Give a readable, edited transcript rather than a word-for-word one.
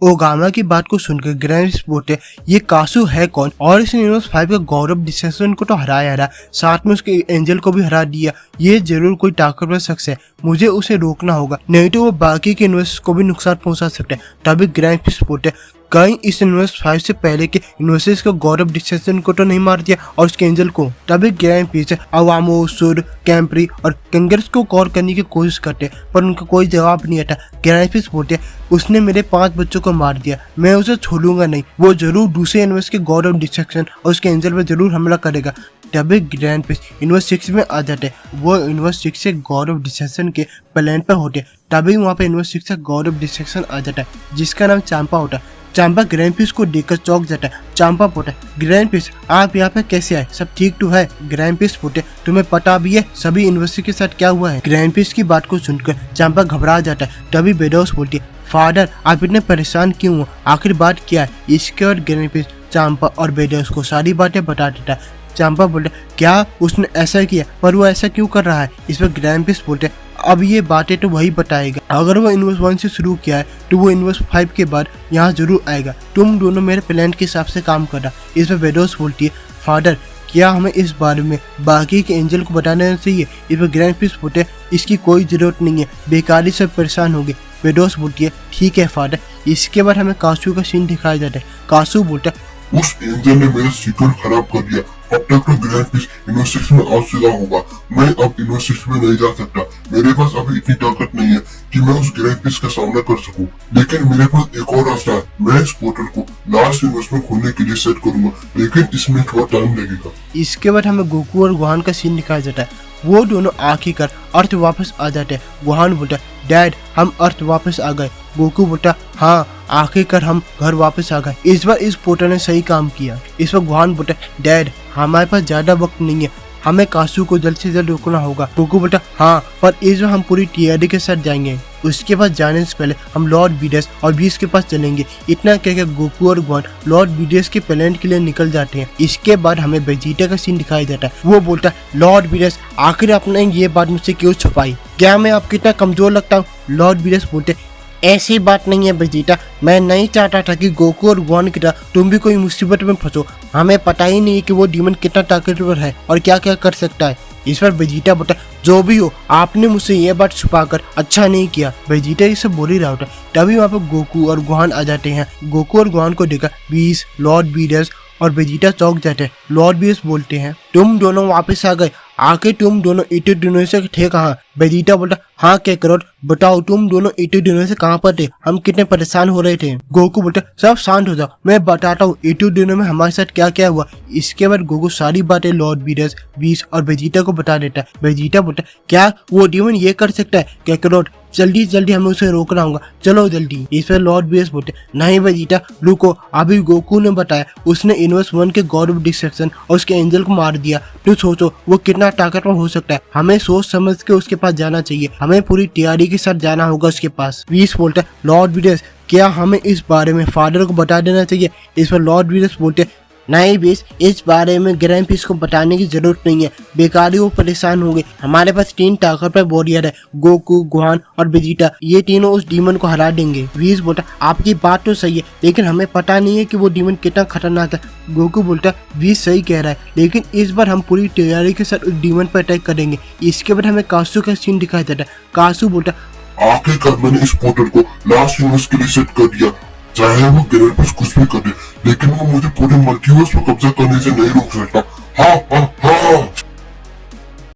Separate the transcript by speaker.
Speaker 1: ओगामा की बात को सुनकर ग्रैंड बोलते ये कासू है कौन, और इसने यूनिवर्स 5 का गौरव डिसेक्शन को तो हराया, साथ में उसके एंजल को भी हरा दिया। ये जरूर कोई ताकतवर शख्स है, मुझे उसे रोकना होगा, नहीं तो वो बाकी के यूनिवर्स को भी नुकसान पहुंचा सकते हैं। तभी ग्रैंड बोलते कहीं इस यूनिवर्स 5 से पहले के यूनिवर्सेस को गौरव डिसेक्शन को तो नहीं मार दिया और उसके एंजल को। तभी ग्रैंड पीस अवामो, सुर, कैम्प्री और कंगर्स को कॉल करने की कोशिश करते पर उनका कोई जवाब नहीं आता। ग्रैंड पीस बोलते उसने मेरे 5 बच्चों को मार दिया, मैं उसे छोड़ूंगा नहीं, वो जरूर दूसरे यूनिवर्स के गौरव डिसेक्शन और उसके एंजल पर जरूर हमला करेगा। तभी ग्रैंड पीस यूनिवर्स 6 में आ जाते, वो यूनिवर्स 6 से गौरव डिसेक्शन के प्लान पर होते। तभी वहाँ पे यूनिवर्स 6 से गौरव डिसेक्शन आ जाता है जिसका नाम चांपा होता है। चांपा ग्रैंड पीस को देखकर चौंक जाता है। चांपा बोलता है ग्रैंड पीस आप यहाँ पे कैसे आए, सब ठीक तो है? ग्रैंड पीस बोलते तुम्हें पता भी है सभी यूनिवर्सिटी के साथ क्या हुआ है? ग्रैंड पीस की बात को सुनकर चांपा घबरा जाता है। तभी बेडोस बोलती है फादर आप इतने परेशान क्यों हो, आखिर बात क्या है? इसके बाद ग्रैंड पीस चांपा और बेडोस को सारी बातें बता देता है। चांपा बोलते क्या उसने ऐसा किया, पर वो ऐसा क्यों कर रहा है? इस पर ग्रैंड पीस बोलते अब ये बातें तो वही बताएगा, अगर वो यूनिवर्स 1 से शुरू किया है तो वो यूनिवर्स 5 के बाद यहाँ जरूर आएगा। तुम दोनों मेरे प्लान के हिसाब से काम करना। इस पर बेडोस बोलती है फादर क्या हमें इस बारे में बाकी के एंजल को बता देना चाहिए? इस पर ग्रैंड पीस बोलते इसकी कोई जरूरत नहीं है, बेकारी से परेशान होंगे। बेडोस बोलती है ठीक है फादर। इसके बाद हमें कासू का सीन दिखाया जाता है। कासू बोलता है
Speaker 2: उस एंजल ने मेरा सीक्रेट खराब कर दिया, अब तक तो ग्रैंड पीस यूनिवर्स 6 में आ चुका होगा, मैं अब यूनिवर्स 6 में नहीं जा सकता, मेरे पास अभी इतनी ताकत नहीं है कि मैं उस ग्रैंड पीस का सामना कर सकूं। लेकिन मेरे पास एक और रास्ता है, मैं इस पोर्टल को लास्ट यूनिवर्स में खोलने के लिए सेट करूंगा, लेकिन इसमें थोड़ा टाइम लगेगा।
Speaker 1: इसके बाद हमें गोकू और गोहान का सीन दिखाया जाता है। वो दोनों आखिरकार अर्थ वापस आ जाते हैं। गोहान बोलता डैड हम अर्थ वापस आ गए। गोकू बोलता हाँ आखिरकार हम घर वापस आ गए, इस बार इस पोर्टल ने सही काम किया। इस पर गोहान बोलता डैड हमारे पास ज्यादा वक्त नहीं है, हमें कासू को जल्द से जल्द रोकना होगा। गोकू बोलता हाँ पर इस बार हम पूरी तैयारी के साथ जाएंगे, उसके बाद जाने से पहले हम लॉर्ड बीडस और बीस के पास चलेंगे। इतना कहकर गोकू और गोहान लॉर्ड बीडस के प्लान के लिए निकल जाते हैं। इसके बाद हमें वेजिटा का सीन दिखाई देता है। वो बोलता है लॉर्ड बीडस आखिर आपने ये बात मुझसे क्यों छुपाई, क्या मैं आपको इतना कमजोर लगता हूँ? लॉर्ड बीडस बोलते ऐसी बात नहीं है वेजिटा, मैं नहीं चाहता था कि गोकू और गोहान की तरह तुम भी कोई मुसीबत में फंसो, हमें पता ही नहीं कि वो डीमन कितना ताकतवर है और क्या क्या कर सकता है। इस पर वेजिटा बोलता जो भी हो आपने मुझसे ये बात छुपाकर अच्छा नहीं किया। वेजिटा ये सब बोल ही रहा होता तभी वहाँ पर गोकू और गोहान आ जाते हैं। गोकू और गोहान को देखकर बीस, लॉर्ड बीडस और वेजिटा चौंक जाते हैं। लॉर्ड बीडस बोलते हैं तुम दोनों वापस आ गए, आखिर तुम दोनों इटू डिनो से थे कहाँ? वेजिटा बोलता हाँ कैकरोट बताओ तुम दोनों इटू डिनो से कहाँ पर थे, हम कितने परेशान हो रहे थे। गोकू बोलता सब शांत हो जाओ, मैं बताता हूँ इटू डिनो में हमारे साथ क्या क्या हुआ। इसके बाद गोकू सारी बातें लॉर्ड बीडस, बीस और वेजिटा को बता देता है। वेजिटा बोलता क्या वो डीमन ये कर सकता है? कैकरोट जल्दी जल्दी हमें उसे रोकना होगा, चलो जल्दी। इस पर लॉर्ड बीडस बोलते नहीं वेजिटा रुको, अभी गोकू ने बताया उसने यूनिवर्स 1 के गॉड डिस्ट्रक्शन और उसके एंजल को मार दिया, तो सोचो वो कितना ताकतवर हो सकता है, हमें सोच समझ के उसके पास जाना चाहिए, हमें पूरी तैयारी के साथ जाना होगा उसके पास। बीस बोलता है लॉर्ड बीडस क्या हमें इस बारे में फादर को बता देना चाहिए? इस पर लॉर्ड बीडस बोलते नहीं बीस इस बारे में ग्रैंड पीस को बताने की जरूरत नहीं है, बेकारी वो परेशान होंगे, हमारे पास 3 ताकतवर वॉरियर है, गोकू, गोहान और वेजिटा, ये तीनों उस डीमन को हरा देंगे। बीस बोलता आपकी बात तो सही है लेकिन हमें पता नहीं है कि वो डीमन कितना खतरनाक है। गोकू बोलता बीस सही कह रहा है लेकिन इस बार हम पूरी तैयारी के साथ उस डीमन पर अटैक करेंगे। इसके बाद हमें कासू का सीन दिखाया जाता है। कासू बोलता
Speaker 2: आखिरकार मैंने इस पोर्टल को लास्ट यूनिवर्स के लिए सेट कर दिया, चाहे वो ग्रैंड पीस कुछ भी करे, लेकिन वो मुझे पूरे मल्टीवर्स पर कब्जा करने से नहीं रोक सकता। हाँ हाँ